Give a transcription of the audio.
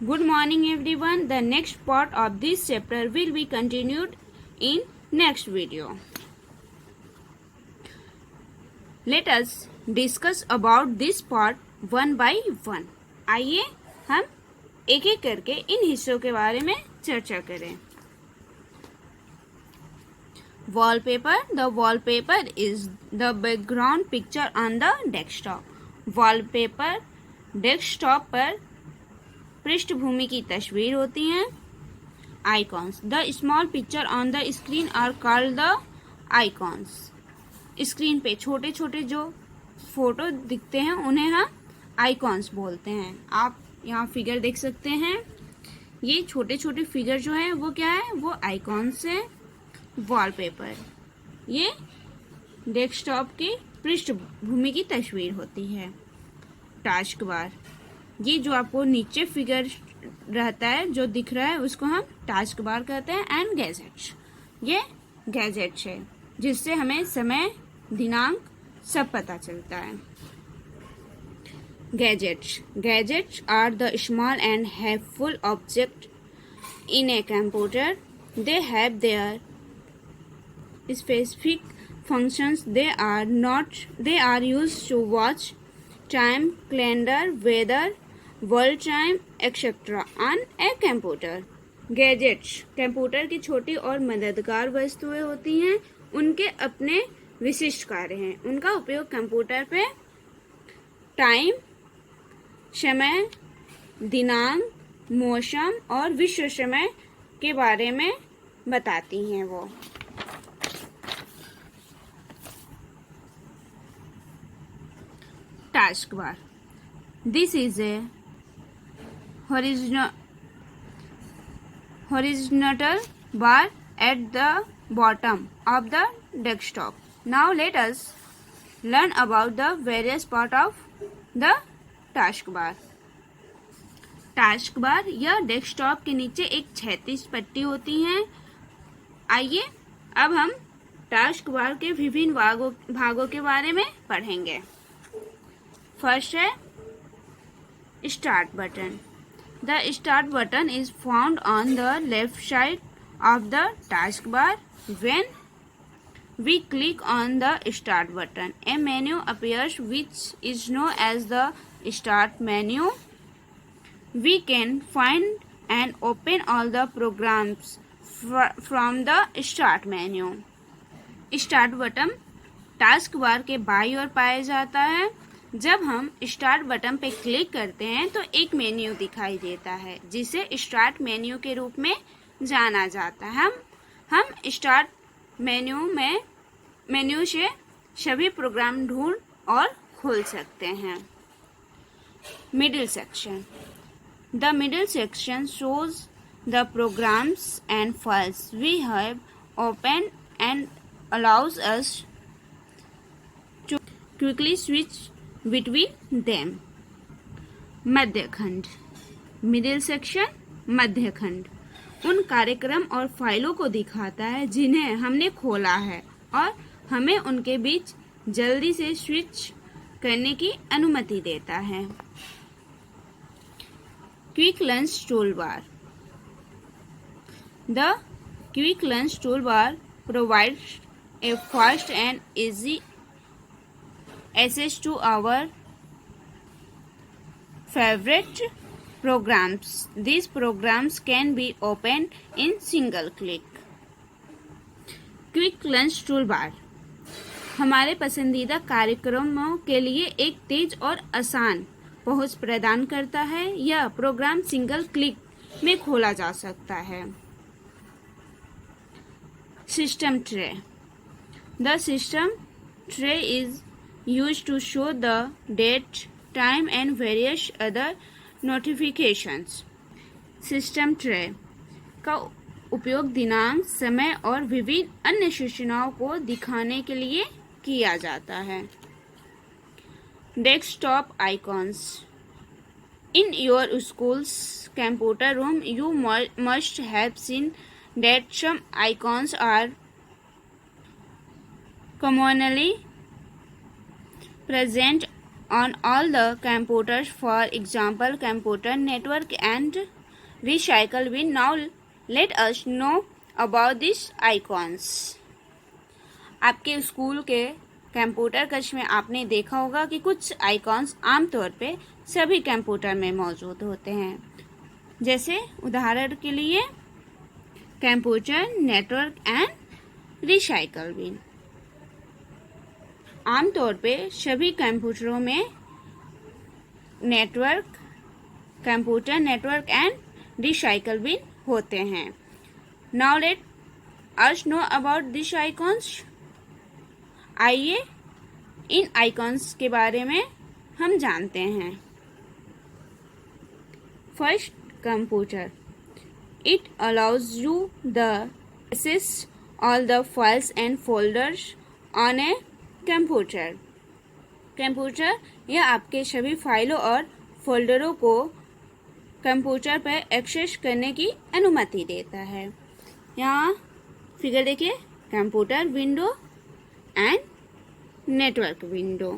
Good morning everyone. The next part of this chapter will be continued in next video. Let us discuss about this part one by one. आइए हम एक एक करके इन हिस्सों के बारे में चर्चा करें. Wallpaper. The wallpaper is the background picture on the desktop. Wallpaper desktop पर पृष्ठभूमि की तस्वीर होती हैं. Icons. The small picture on the screen are called the icons. Screen पे छोटे छोटे जो फोटो दिखते हैं उन्हें हम आइकॉन्स बोलते हैं. आप यहाँ फिगर देख सकते हैं. ये छोटे छोटे फिगर जो है वो क्या है, वो आइकॉन्स है. वॉलपेपर ये डेस्कटॉप की पृष्ठभूमि की तस्वीर होती है. टास्क बार ये जो आपको नीचे फिगर रहता है जो दिख रहा है उसको हम टास्क बार कहते हैं. एंड गैजेट्स ये गैजेट्स है जिससे हमें समय दिनांक सब पता चलता है. Gadgets are the small and helpful object in a computer. They have their specific functions. They are used to watch time, calendar, weather, world time, etc. on a computer. Gadgets computer की छोटी और मददगार वस्तुएं होती हैं. उनके अपने विशिष्ट कार्य हैं. उनका उपयोग कंप्यूटर पे टाइम, समय, दिनांक, मौसम और विश्व समय के बारे में बताती हैं. वो task bar. This is a horizontal bar at the bottom of the desktop. Now let us learn about the various part of the task bar. task bar यह डेस्कटॉप के नीचे एक क्षैतिज पट्टी होती है. आइए अब हम टास्क बार के विभिन्न भागों के बारे में पढ़ेंगे. फर्स्ट है start button. The start button is found on the left side of the task bar. When we click on the start button a menu appears which is known as the start menu. We can find and open all the programs from the start menu. Start button task bar के बाईं ओर पाया जाता है. जब हम start button पे click करते हैं तो एक मेन्यू दिखाई देता है जिसे स्टार्ट मेन्यू के रूप में जाना जाता है. हम स्टार्ट मेन्यू से सभी प्रोग्राम ढूंढ और खोल सकते हैं. Middle section. The middle section shows the programs and files we have open and allows us to quickly switch between them. मध्यखंड. मिडिल सेक्शन मध्यखंड उन कार्यक्रम और फाइलों को दिखाता है जिन्हें हमने खोला है और हमें उनके बीच जल्दी से स्विच करने की अनुमति देता है. Quick launch tool bar. The quick launch tool bar provides a fast and easy access to our favorite programs. These programs can be opened in single click. Quick Launch Toolbar हमारे पसंदीदा कार्यक्रमों के लिए एक तेज और आसान पहुंच प्रदान करता है. यह प्रोग्राम सिंगल क्लिक में खोला जा सकता है. System tray. The system tray is used to show the date, time and various other notifications. System tray का उपयोग दिनांक, समय और विभिन्न अन्य सूचनाओं को दिखाने के लिए किया जाता है. Desktop icons. In your school's computer room, you must have seen that some icons are commonly present on all the computers. For example, computer network and recycle bin. Now let us know about these icons. आपके school के computer कक्ष में आपने देखा होगा कि कुछ icons आमतौर पे सभी कंप्यूटर में मौजूद होते हैं, जैसे उदाहरण के लिए computer network and recycle bin. आमतौर पे सभी कंप्यूटरों में computer network and recycle bin होते हैं। Now let us know about this icons. आइए इन आइकॉन्स के बारे में हम जानते हैं। First, computer. It allows you the access all the files and folders on a computer. Computer यह आपके सभी फाइलों और फोल्डरों को कंप्यूटर पर एक्सेस करने की अनुमति देता है। यहाँ फिगर देखिए, computer window and network window.